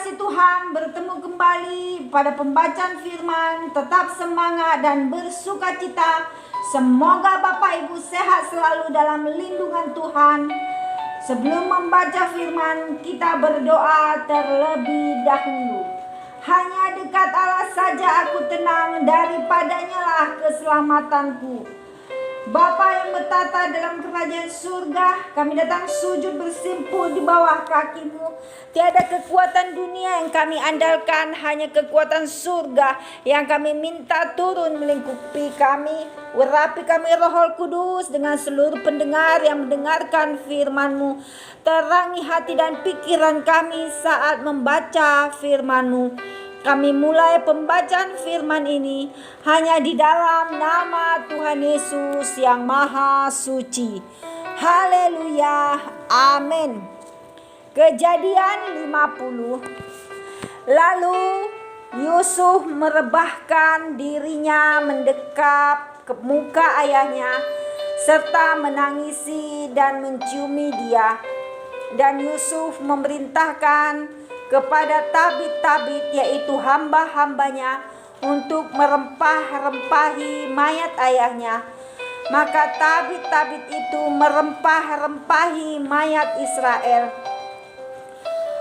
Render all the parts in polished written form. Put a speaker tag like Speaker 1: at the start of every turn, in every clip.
Speaker 1: kasih Tuhan bertemu kembali pada pembacaan firman. Tetap semangat dan bersukacita. Semoga Bapak Ibu sehat selalu dalam lindungan Tuhan. Sebelum membaca firman, kita berdoa terlebih dahulu. Hanya dekat Allah saja aku tenang, daripadanya lah keselamatanku. Bapa yang bertata dalam kerajaan surga, kami datang sujud bersimpuh di bawah kaki-Mu. Tiada kekuatan dunia yang kami andalkan, hanya kekuatan surga yang kami minta turun melingkupi kami. Urapi kami Roh Kudus dengan seluruh pendengar yang mendengarkan firman-Mu. Terangi hati dan pikiran kami saat membaca firman-Mu. Kami mulai pembacaan firman ini hanya di dalam nama Tuhan Yesus yang Maha Suci. Haleluya. Amin. Kejadian 50. Lalu Yusuf merebahkan dirinya mendekap ke muka ayahnya serta menangisi dan menciumi dia. Dan Yusuf memerintahkan kepada tabit-tabit, yaitu hamba-hambanya, untuk merempah-rempahi mayat ayahnya. Maka tabit-tabit itu merempah-rempahi mayat Israel.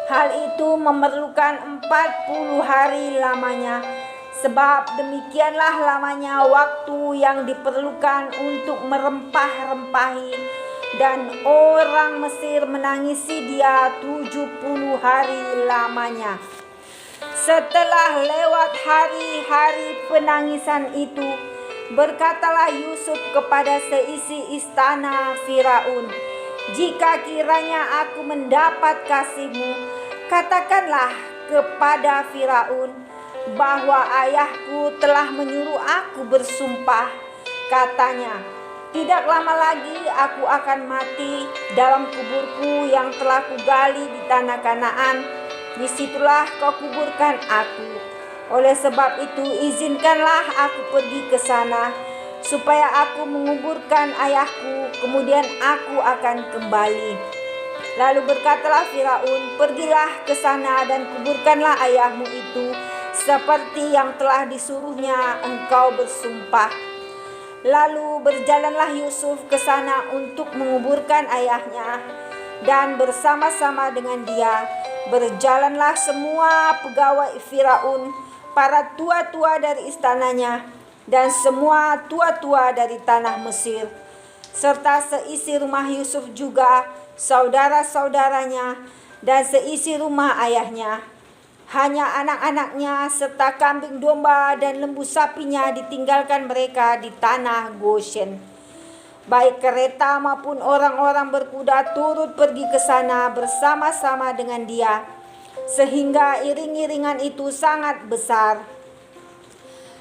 Speaker 1: Hal itu memerlukan 40 hari lamanya, sebab demikianlah lamanya waktu yang diperlukan untuk merempah-rempahi. Dan orang Mesir menangisi dia 70 hari lamanya. Setelah lewat hari-hari penangisan itu, berkatalah Yusuf kepada seisi istana Firaun, "Jika kiranya aku mendapat kasih-Mu, katakanlah kepada Firaun bahwa ayahku telah menyuruh aku bersumpah. Katanya, tidak lama lagi aku akan mati dalam kuburku yang telah kugali di tanah Kanaan. Disitulah kau kuburkan aku. Oleh sebab itu izinkanlah aku pergi ke sana, supaya aku menguburkan ayahku, kemudian aku akan kembali." Lalu berkatalah Firaun, "Pergilah ke sana dan kuburkanlah ayahmu itu, seperti yang telah disuruhnya engkau bersumpah." Lalu berjalanlah Yusuf ke sana untuk menguburkan ayahnya, dan bersama-sama dengan dia berjalanlah semua pegawai Firaun, para tua-tua dari istananya, dan semua tua-tua dari tanah Mesir, serta seisi rumah Yusuf juga, saudara-saudaranya, dan seisi rumah ayahnya. Hanya anak-anaknya serta kambing domba dan lembu sapinya ditinggalkan mereka di tanah Goshen. Baik kereta maupun orang-orang berkuda turut pergi ke sana bersama-sama dengan dia, sehingga iring-iringan itu sangat besar.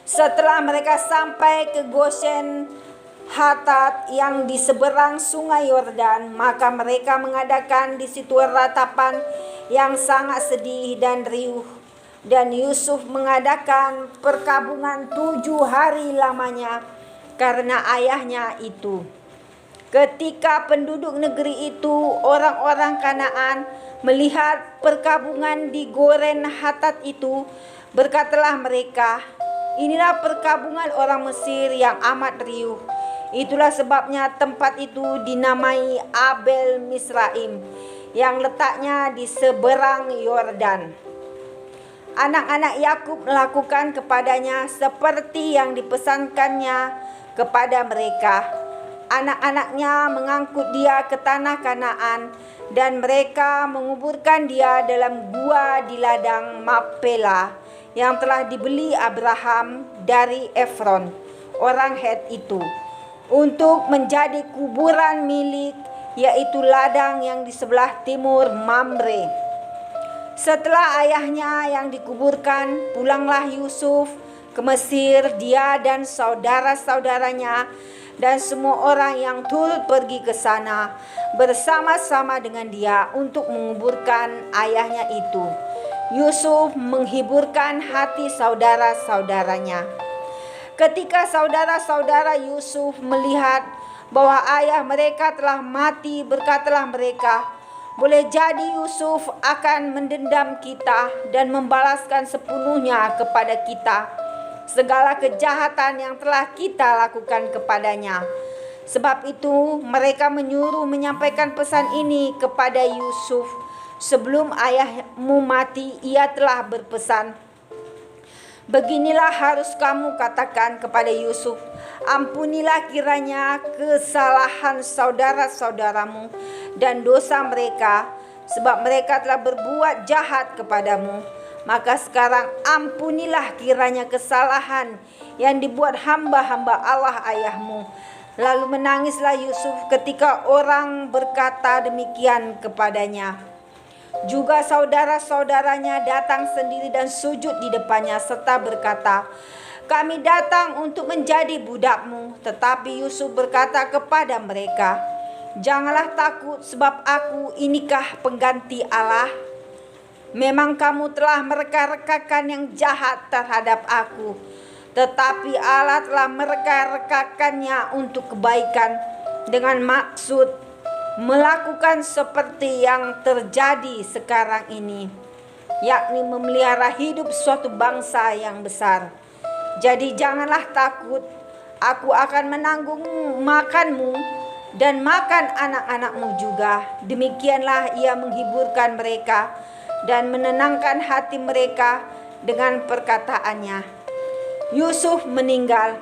Speaker 1: Setelah mereka sampai ke Goshen Hatat yang di seberang sungai Yordan, maka mereka mengadakan di situ ratapan yang sangat sedih dan riuh. Dan Yusuf mengadakan perkabungan 7 hari lamanya karena ayahnya itu. Ketika penduduk negeri itu, orang-orang Kanaan, melihat perkabungan di Goren Hatat itu, berkatalah mereka, "Inilah perkabungan orang Mesir yang amat riuh." Itulah sebabnya tempat itu dinamai Abel Misraim, yang letaknya di seberang Yordan. Anak-anak Yakub melakukan kepadanya seperti yang dipesankannya kepada mereka. Anak-anaknya mengangkut dia ke tanah Kanaan, dan mereka menguburkan dia dalam gua di ladang Makpela yang telah dibeli Abraham dari Efron, orang Het itu, untuk menjadi kuburan milik, yaitu ladang yang di sebelah timur Mamre. Setelah ayahnya yang dikuburkan, pulanglah Yusuf ke Mesir, dia dan saudara-saudaranya dan semua orang yang turut pergi ke sana bersama-sama dengan dia untuk menguburkan ayahnya itu. Yusuf menghiburkan hati saudara-saudaranya. Ketika saudara-saudara Yusuf melihat bahwa ayah mereka telah mati, berkatalah mereka, Boleh jadi Yusuf akan mendendam kita dan membalaskan sepenuhnya kepada kita segala kejahatan yang telah kita lakukan kepadanya. Sebab itu mereka menyuruh menyampaikan pesan ini kepada Yusuf. Sebelum ayahmu mati, ia telah berpesan, beginilah harus kamu katakan kepada Yusuf, ampunilah kiranya kesalahan saudara-saudaramu dan dosa mereka, sebab mereka telah berbuat jahat kepadamu. Maka sekarang ampunilah kiranya kesalahan yang dibuat hamba-hamba Allah ayahmu. Lalu menangislah Yusuf ketika orang berkata demikian kepadanya. Juga saudara-saudaranya datang sendiri dan sujud di depannya serta berkata, kami datang untuk menjadi budakmu. Tetapi Yusuf berkata kepada mereka, janganlah takut, sebab aku inikah pengganti Allah. Memang kamu telah mereka-rekakan yang jahat terhadap aku, tetapi Allah telah mereka-rekakannya untuk kebaikan dengan maksud melakukan seperti yang terjadi sekarang ini, yakni memelihara hidup suatu bangsa yang besar. Jadi janganlah takut, aku akan menanggung makanmu dan makan anak-anakmu juga. Demikianlah ia menghiburkan mereka dan menenangkan hati mereka dengan perkataannya. Yusuf meninggal.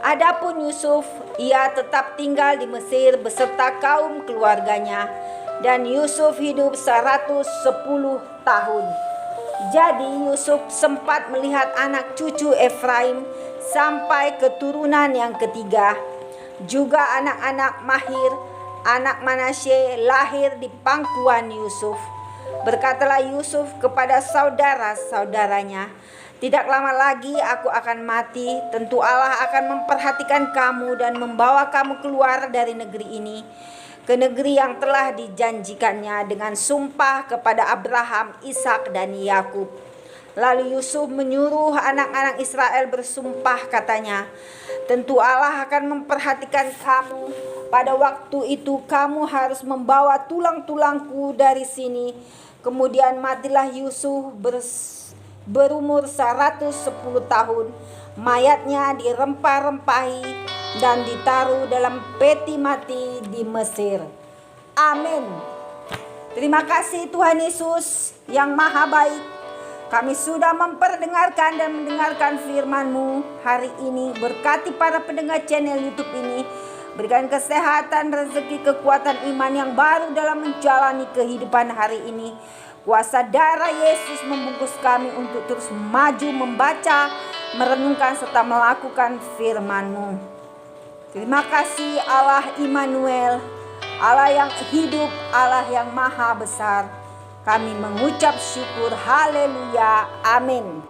Speaker 1: Adapun Yusuf, ia tetap tinggal di Mesir beserta kaum keluarganya, dan Yusuf hidup 110 tahun. Jadi Yusuf sempat melihat anak cucu Efraim sampai keturunan yang ketiga. Juga anak-anak Mahir, anak Manasye, lahir di pangkuan Yusuf. Berkatalah Yusuf kepada saudara-saudaranya, tidak lama lagi aku akan mati. Tentu Allah akan memperhatikan kamu dan membawa kamu keluar dari negeri ini ke negeri yang telah dijanjikannya dengan sumpah kepada Abraham, Ishak dan Yakub. Lalu Yusuf menyuruh anak-anak Israel bersumpah, katanya, tentu Allah akan memperhatikan kamu. Pada waktu itu kamu harus membawa tulang-tulangku dari sini. Kemudian matilah Yusuf berumur 110 tahun. Mayatnya dirempah-rempahi dan ditaruh dalam peti mati di Mesir. Amin. Terima kasih Tuhan Yesus yang maha baik. Kami sudah memperdengarkan dan mendengarkan firman-Mu hari ini. Berkati para pendengar channel YouTube ini. Berikan kesehatan, rezeki, kekuatan iman yang baru dalam menjalani kehidupan hari ini. Kuasa darah Yesus membungkus kami untuk terus maju membaca, merenungkan serta melakukan firman-Mu. Terima kasih Allah Immanuel, Allah yang hidup, Allah yang maha besar. Kami mengucap syukur, haleluya, amin.